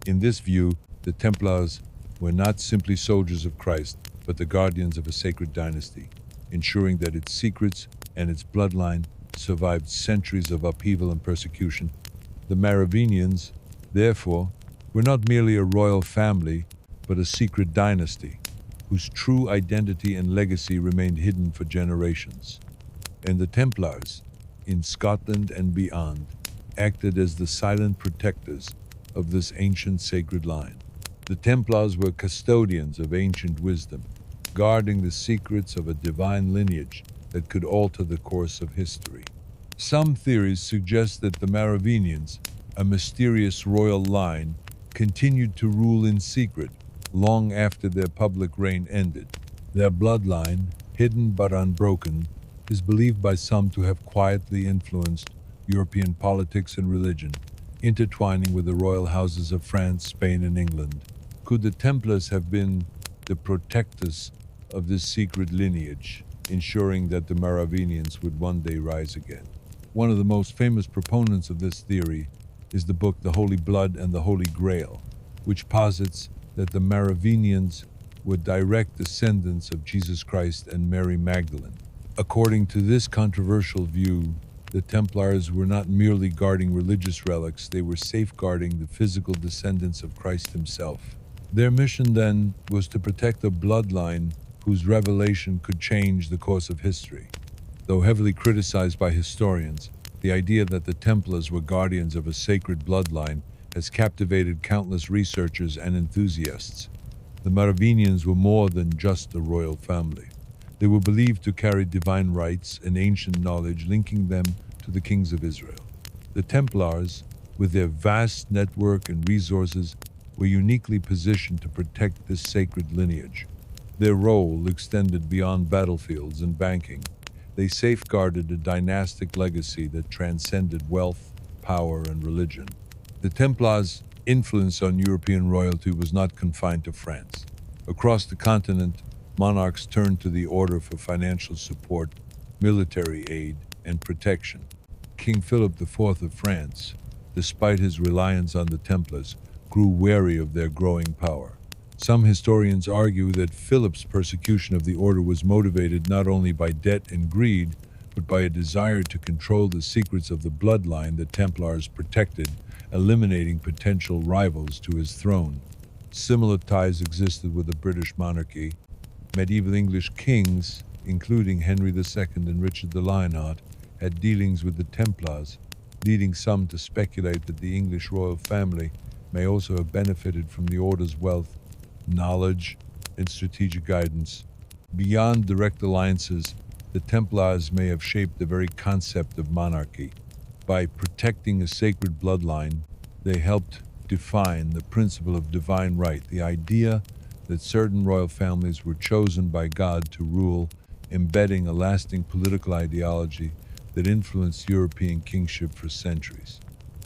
Speaker 1: In this view, the Templars were not simply soldiers of Christ, but the guardians of a sacred dynasty, ensuring that its secrets and its bloodline survived centuries of upheaval and persecution. The Merovingians, therefore, were not merely a royal family, but a secret dynasty, whose true identity and legacy remained hidden for generations. And the Templars, in Scotland and beyond, acted as the silent protectors of this ancient sacred line. The Templars were custodians of ancient wisdom, guarding the secrets of a divine lineage that could alter the course of history. Some theories suggest that the Merovingians, a mysterious royal line, continued to rule in secret long after their public reign ended. Their bloodline, hidden but unbroken, is believed by some to have quietly influenced European politics and religion, intertwining with the royal houses of France, Spain, and England. Could the Templars have been the protectors of this secret lineage, ensuring that the Merovingians would one day rise again? One of the most famous proponents of this theory is the book The Holy Blood and the Holy Grail, which posits that the Merovingians were direct descendants of Jesus Christ and Mary Magdalene. According to this controversial view, the Templars were not merely guarding religious relics, they were safeguarding the physical descendants of Christ himself. Their mission, then, was to protect a bloodline whose revelation could change the course of history. Though heavily criticized by historians, the idea that the Templars were guardians of a sacred bloodline has captivated countless researchers and enthusiasts. The Merovingians were more than just a royal family. They were believed to carry divine rights and ancient knowledge linking them to the kings of Israel. The Templars, with their vast network and resources, were uniquely positioned to protect this sacred lineage. Their role extended beyond battlefields and banking. They safeguarded a dynastic legacy that transcended wealth, power, and religion. The Templars' influence on European royalty was not confined to France. Across the continent, monarchs turned to the order for financial support, military aid, and protection. King Philip IV of France, despite his reliance on the Templars, grew wary of their growing power. Some historians argue that Philip's persecution of the order was motivated not only by debt and greed, but by a desire to control the secrets of the bloodline the Templars protected, eliminating potential rivals to his throne. Similar ties existed with the British monarchy. Medieval English kings, including Henry II and Richard the Lionheart, had dealings with the Templars, leading some to speculate that the English royal family may also have benefited from the order's wealth, knowledge, and strategic guidance. Beyond direct alliances, the Templars may have shaped the very concept of monarchy. By protecting a sacred bloodline, they helped define the principle of divine right, the idea that certain royal families were chosen by God to rule, embedding a lasting political ideology that influenced European kingship for centuries.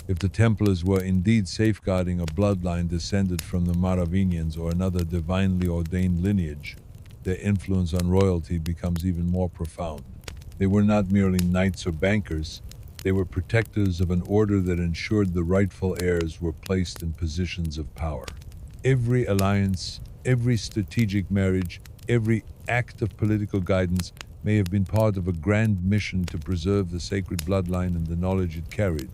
Speaker 1: If the Templars were indeed safeguarding a bloodline descended from the Merovingians or another divinely ordained lineage, their influence on royalty becomes even more profound. They were not merely knights or bankers, they were protectors of an order that ensured the rightful heirs were placed in positions of power. Every alliance, every strategic marriage, every act of political guidance may have been part of a grand mission to preserve the sacred bloodline and the knowledge it carried.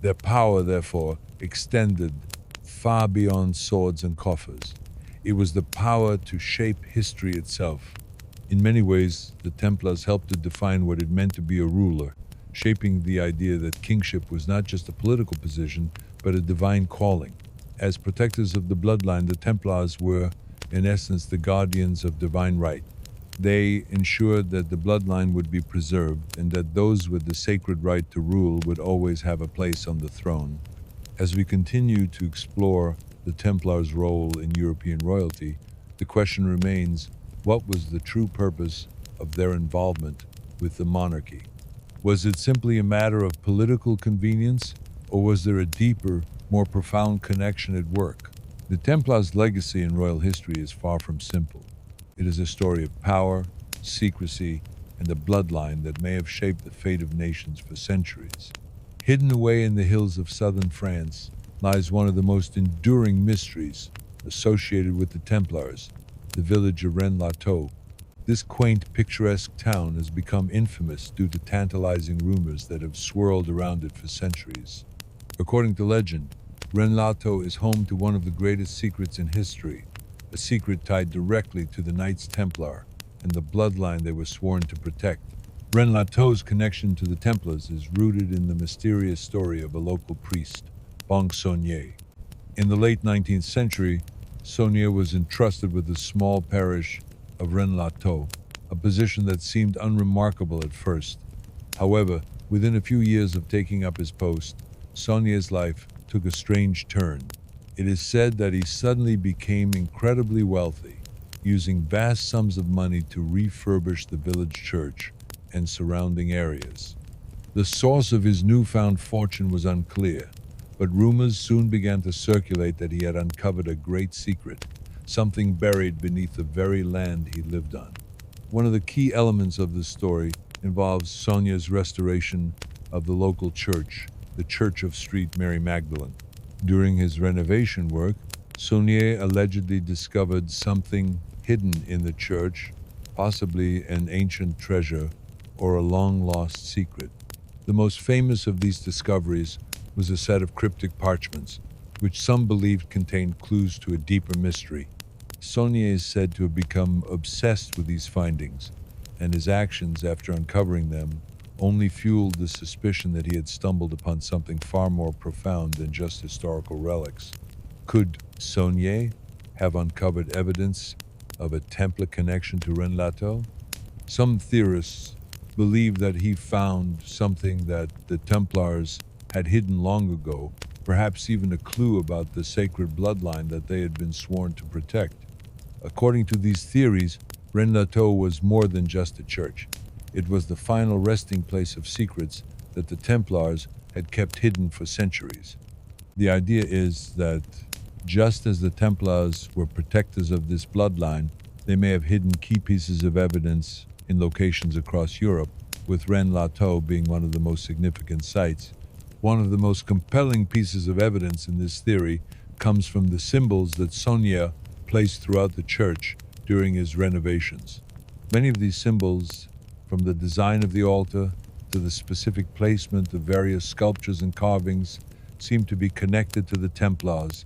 Speaker 1: Their power, therefore, extended far beyond swords and coffers. It was the power to shape history itself. In many ways, the Templars helped to define what it meant to be a ruler, shaping the idea that kingship was not just a political position, but a divine calling. As protectors of the bloodline, the Templars were, in essence, the guardians of divine right. They ensured that the bloodline would be preserved and that those with the sacred right to rule would always have a place on the throne. As we continue to explore the Templars' role in European royalty, the question remains, what was the true purpose of their involvement with the monarchy? Was it simply a matter of political convenience, or was there a deeper, more profound connection at work? The Templars' legacy in royal history is far from simple. It is a story of power, secrecy, and a bloodline that may have shaped the fate of nations for centuries. Hidden away in the hills of southern France lies one of the most enduring mysteries associated with the Templars, the village of Rennes-le-Château. This quaint, picturesque town has become infamous due to tantalizing rumors that have swirled around it for centuries. According to legend, Rennes-le-Château is home to one of the greatest secrets in history, a secret tied directly to the Knights Templar and the bloodline they were sworn to protect. Rennes-le-Château's connection to the Templars is rooted in the mysterious story of a local priest, Bon Saunier. In the late 19th century, Saunier was entrusted with the small parish of Rennes-le-Château, a position that seemed unremarkable at first. However, within a few years of taking up his post, Saunier's life took a strange turn. It is said that he suddenly became incredibly wealthy, using vast sums of money to refurbish the village church and surrounding areas. The source of his newfound fortune was unclear, but rumors soon began to circulate that he had uncovered a great secret, something buried beneath the very land he lived on. One of the key elements of this story involves Saunier's restoration of the local church, the Church of St. Mary Magdalene. During his renovation work, Saunier allegedly discovered something hidden in the church, possibly an ancient treasure or a long-lost secret. The most famous of these discoveries was a set of cryptic parchments, which some believed contained clues to a deeper mystery. Saunier is said to have become obsessed with these findings, and his actions after uncovering them only fueled the suspicion that he had stumbled upon something far more profound than just historical relics. Could Saunier have uncovered evidence of a Templar connection to Rennes-le-Château? Some theorists believe that he found something that the Templars had hidden long ago, perhaps even a clue about the sacred bloodline that they had been sworn to protect. According to these theories, Rennes-le-Château was more than just a church. It was the final resting place of secrets that the Templars had kept hidden for centuries. The idea is that just as the Templars were protectors of this bloodline, they may have hidden key pieces of evidence in locations across Europe, with Rennes-le-Château being one of the most significant sites. One of the most compelling pieces of evidence in this theory comes from the symbols that Saunier placed throughout the church during his renovations. Many of these symbols, from the design of the altar to the specific placement of various sculptures and carvings, seem to be connected to the Templars.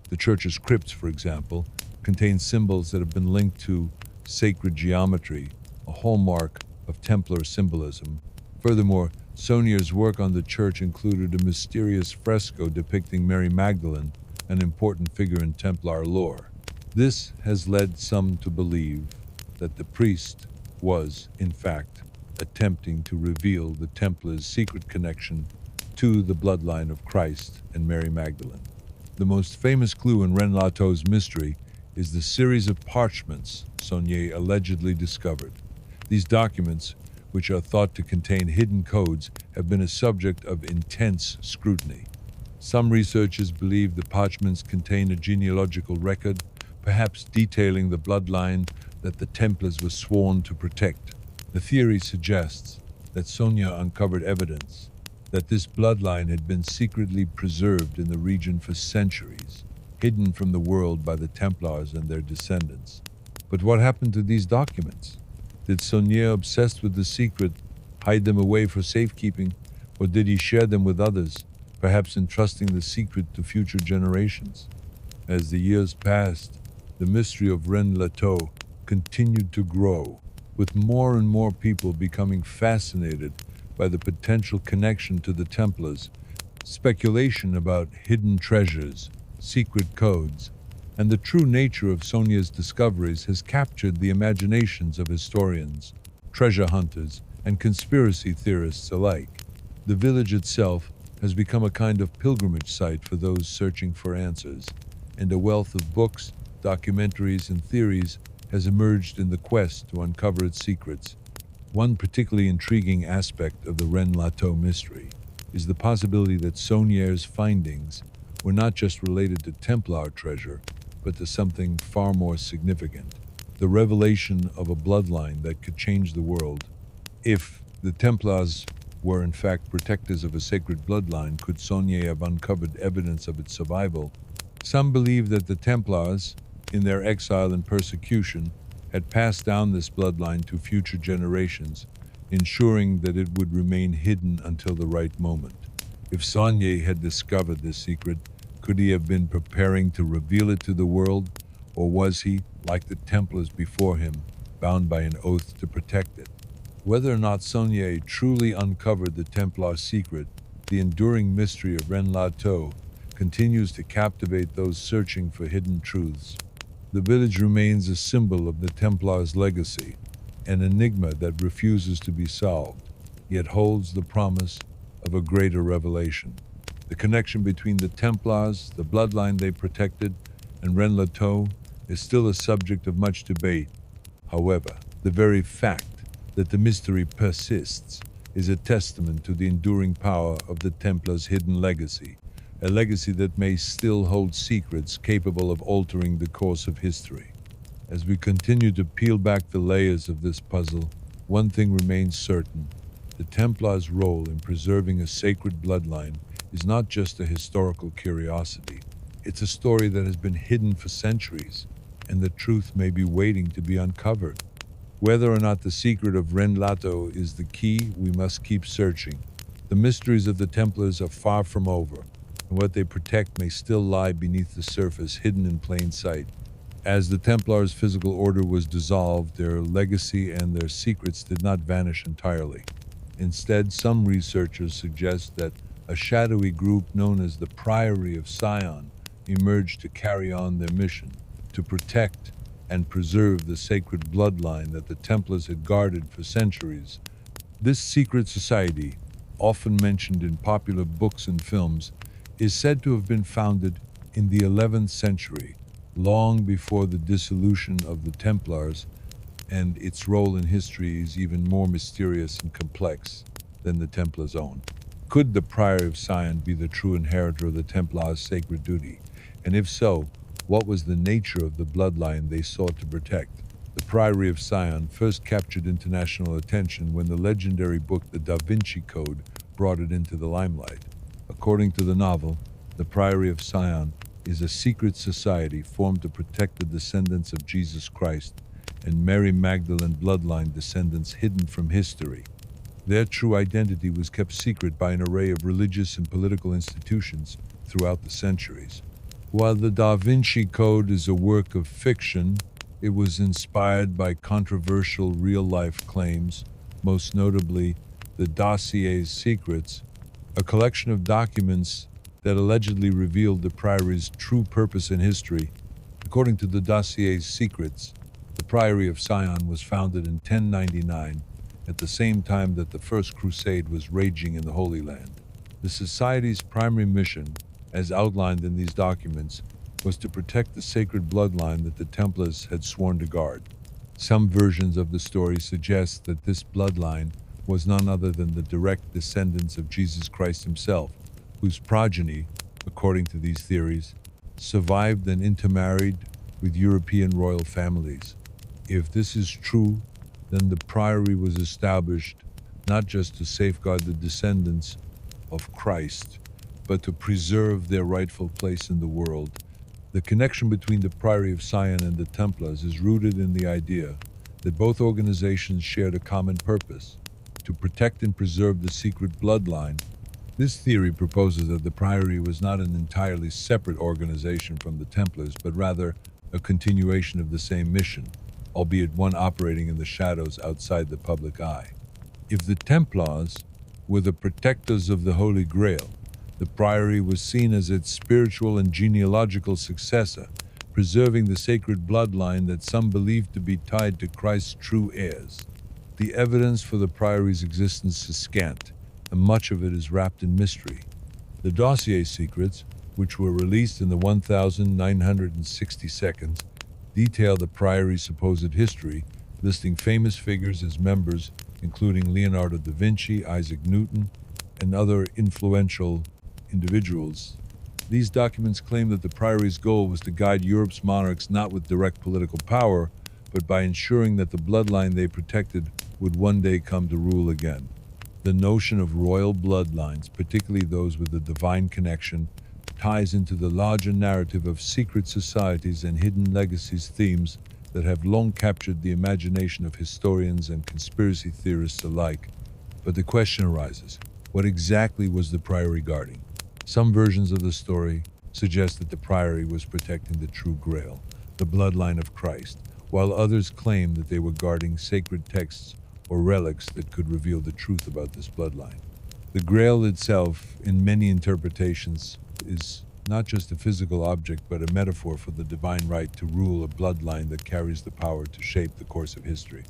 Speaker 1: The church's crypts, for example, contain symbols that have been linked to sacred geometry, a hallmark of Templar symbolism. Furthermore, Saunier's work on the church included a mysterious fresco depicting Mary Magdalene, an important figure in Templar lore. This has led some to believe that the priest was, in fact, attempting to reveal the Templars' secret connection to the bloodline of Christ and Mary Magdalene. The most famous clue in Rennes-le-Château's mystery is the series of parchments Saunier allegedly discovered. These documents, which are thought to contain hidden codes, have been a subject of intense scrutiny. Some researchers believe the parchments contain a genealogical record, perhaps detailing the bloodline that the Templars were sworn to protect. The theory suggests that Saunier uncovered evidence that this bloodline had been secretly preserved in the region for centuries, hidden from the world by the Templars and their descendants. But what happened to these documents? Did Saunier, obsessed with the secret, hide them away for safekeeping, or did he share them with others, perhaps entrusting the secret to future generations? As the years passed, the mystery of Rennes-le-Château continued to grow, with more and more people becoming fascinated by the potential connection to the Templars. Speculation about hidden treasures, secret codes, and the true nature of Saunier's discoveries has captured the imaginations of historians, treasure hunters, and conspiracy theorists alike. The village itself has become a kind of pilgrimage site for those searching for answers, and a wealth of books, documentaries, and theories has emerged in the quest to uncover its secrets. One particularly intriguing aspect of the Rennes-le-Château mystery is the possibility that Saunier's findings were not just related to Templar treasure, but to something far more significant, the revelation of a bloodline that could change the world. If the Templars were in fact protectors of a sacred bloodline, could Saunier have uncovered evidence of its survival? Some believe that the Templars, in their exile and persecution, had passed down this bloodline to future generations, ensuring that it would remain hidden until the right moment. If Saunier had discovered this secret, could he have been preparing to reveal it to the world, or was he, like the Templars before him, bound by an oath to protect it? Whether or not Saunier truly uncovered the Templar secret, the enduring mystery of Rennes-le-Château continues to captivate those searching for hidden truths. The village remains a symbol of the Templars' legacy, an enigma that refuses to be solved, yet holds the promise of a greater revelation. The connection between the Templars, the bloodline they protected, and Rennes-le-Château is still a subject of much debate. However, the very fact that the mystery persists is a testament to the enduring power of the Templars' hidden legacy, a legacy that may still hold secrets capable of altering the course of history. As we continue to peel back the layers of this puzzle, one thing remains certain. The Templars' role in preserving a sacred bloodline is not just a historical curiosity. It's a story that has been hidden for centuries, and the truth may be waiting to be uncovered. Whether or not the secret of Rennes-le-Château is the key, we must keep searching. The mysteries of the Templars are far from over, and what they protect may still lie beneath the surface, hidden in plain sight. As the Templars' physical order was dissolved, their legacy and their secrets did not vanish entirely. Instead, some researchers suggest that a shadowy group known as the Priory of Sion emerged to carry on their mission, to protect and preserve the sacred bloodline that the Templars had guarded for centuries. This secret society, often mentioned in popular books and films, is said to have been founded in the 11th century, long before the dissolution of the Templars, and its role in history is even more mysterious and complex than the Templars' own. Could the Priory of Sion be the true inheritor of the Templars' sacred duty? And if so, what was the nature of the bloodline they sought to protect? The Priory of Sion first captured international attention when the legendary book The Da Vinci Code brought it into the limelight. According to the novel, the Priory of Sion is a secret society formed to protect the descendants of Jesus Christ and Mary Magdalene bloodline descendants hidden from history. Their true identity was kept secret by an array of religious and political institutions throughout the centuries. While the Da Vinci Code is a work of fiction, it was inspired by controversial real-life claims, most notably the Dossier's Secrets, a collection of documents that allegedly revealed the Priory's true purpose in history. According to the Dossier's Secrets, the Priory of Sion was founded in 1099, at the same time that the First Crusade was raging in the Holy Land. The Society's primary mission, as outlined in these documents, was to protect the sacred bloodline that the Templars had sworn to guard. Some versions of the story suggest that this bloodline was none other than the direct descendants of Jesus Christ himself, whose progeny, according to these theories, survived and intermarried with European royal families. If this is true, then the Priory was established not just to safeguard the descendants of Christ, but to preserve their rightful place in the world. The connection between the Priory of Sion and the Templars is rooted in the idea that both organizations shared a common purpose: to protect and preserve the secret bloodline. This theory proposes that the Priory was not an entirely separate organization from the Templars, but rather a continuation of the same mission, albeit one operating in the shadows outside the public eye. If the Templars were the protectors of the Holy Grail, the Priory was seen as its spiritual and genealogical successor, preserving the sacred bloodline that some believed to be tied to Christ's true heirs. The evidence for the Priory's existence is scant, and much of it is wrapped in mystery. The Dossier Secrets, which were released in the 1960 seconds, detail the Priory's supposed history, listing famous figures as members, including Leonardo da Vinci, Isaac Newton, and other influential individuals. These documents claim that the Priory's goal was to guide Europe's monarchs not with direct political power, but by ensuring that the bloodline they protected would one day come to rule again. The notion of royal bloodlines, particularly those with a divine connection, ties into the larger narrative of secret societies and hidden legacies, themes that have long captured the imagination of historians and conspiracy theorists alike. But the question arises, what exactly was the priory guarding? Some versions of the story suggest that the priory was protecting the true Grail, the bloodline of Christ, while others claim that they were guarding sacred texts or relics that could reveal the truth about this bloodline. The Grail itself, in many interpretations, is not just a physical object but a metaphor for the divine right to rule a bloodline that carries the power to shape the course of history.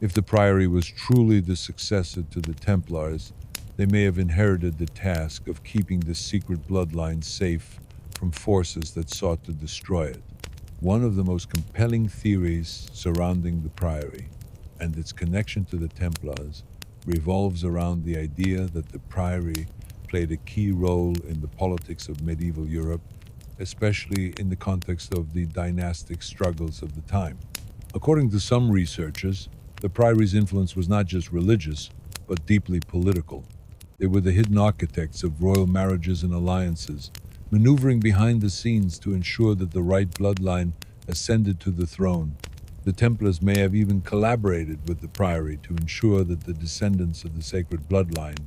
Speaker 1: If the priory was truly the successor to the Templars, they may have inherited the task of keeping this secret bloodline safe from forces that sought to destroy it. One of the most compelling theories surrounding the priory and its connection to the Templars revolves around the idea that the priory played a key role in the politics of medieval Europe, especially in the context of the dynastic struggles of the time. According to some researchers, the priory's influence was not just religious, but deeply political. They were the hidden architects of royal marriages and alliances, maneuvering behind the scenes to ensure that the right bloodline ascended to the throne. The Templars may have even collaborated with the priory to ensure that the descendants of the sacred bloodline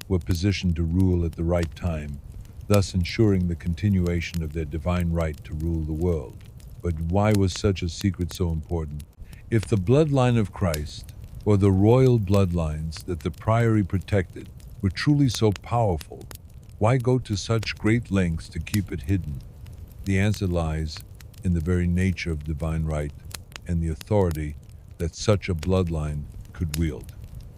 Speaker 1: were positioned to rule at the right time, thus ensuring the continuation of their divine right to rule the world. But why was such a secret so important? If the bloodline of Christ, or the royal bloodlines that the priory protected, were truly so powerful, why go to such great lengths to keep it hidden? The answer lies in the very nature of divine right and the authority that such a bloodline could wield.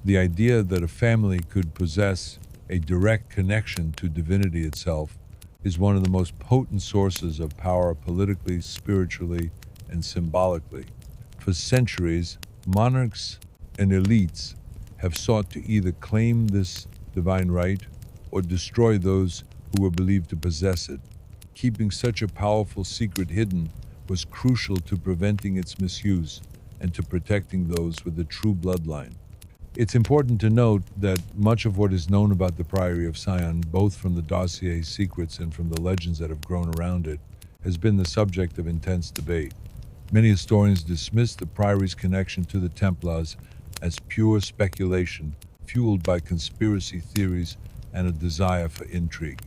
Speaker 1: The idea that a family could possess a direct connection to divinity itself is one of the most potent sources of power politically, spiritually, and symbolically. For centuries, monarchs and elites have sought to either claim this divine right or destroy those who were believed to possess it. Keeping such a powerful secret hidden was crucial to preventing its misuse and to protecting those with a true bloodline. It's important to note that much of what is known about the Priory of Sion, both from the dossier secrets and from the legends that have grown around it, has been the subject of intense debate. Many historians dismiss the Priory's connection to the Templars as pure speculation, fueled by conspiracy theories and a desire for intrigue.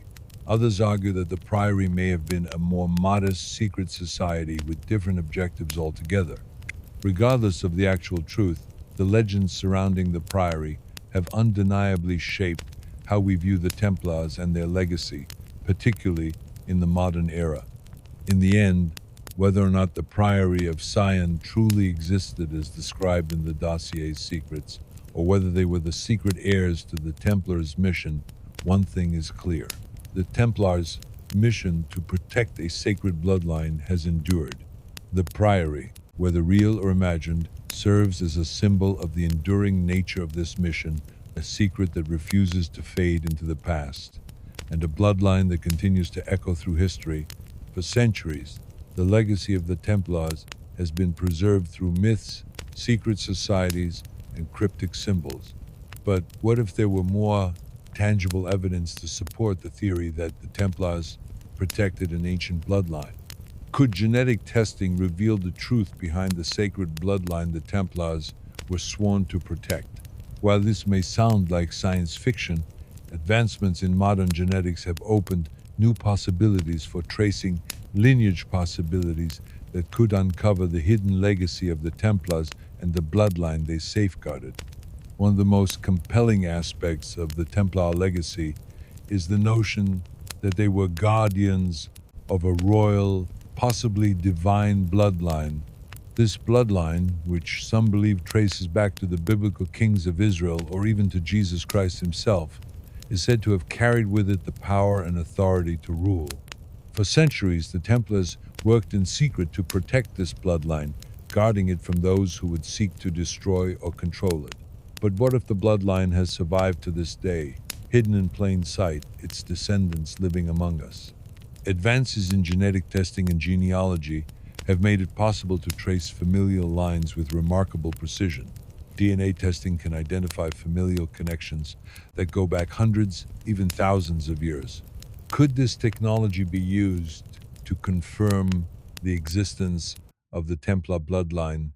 Speaker 1: Others argue that the Priory may have been a more modest secret society with different objectives altogether. Regardless of the actual truth, the legends surrounding the Priory have undeniably shaped how we view the Templars and their legacy, particularly in the modern era. In the end, whether or not the Priory of Sion truly existed as described in the dossier's secrets, or whether they were the secret heirs to the Templars' mission, one thing is clear. The Templars' mission to protect a sacred bloodline has endured. The Priory, whether real or imagined, serves as a symbol of the enduring nature of this mission, a secret that refuses to fade into the past, and a bloodline that continues to echo through history. For centuries, the legacy of the Templars has been preserved through myths, secret societies, and cryptic symbols. But what if there were more tangible evidence to support the theory that the Templars protected an ancient bloodline? Could genetic testing reveal the truth behind the sacred bloodline the Templars were sworn to protect? While this may sound like science fiction, advancements in modern genetics have opened new possibilities for tracing lineage possibilities that could uncover the hidden legacy of the Templars and the bloodline they safeguarded. One of the most compelling aspects of the Templar legacy is the notion that they were guardians of a royal, possibly divine bloodline. This bloodline, which some believe traces back to the biblical kings of Israel or even to Jesus Christ himself, is said to have carried with it the power and authority to rule. For centuries, the Templars worked in secret to protect this bloodline, guarding it from those who would seek to destroy or control it. But what if the bloodline has survived to this day, hidden in plain sight, its descendants living among us? Advances in genetic testing and genealogy have made it possible to trace familial lines with remarkable precision. DNA testing can identify familial connections that go back hundreds, even thousands of years. Could this technology be used to confirm the existence of the Templar bloodline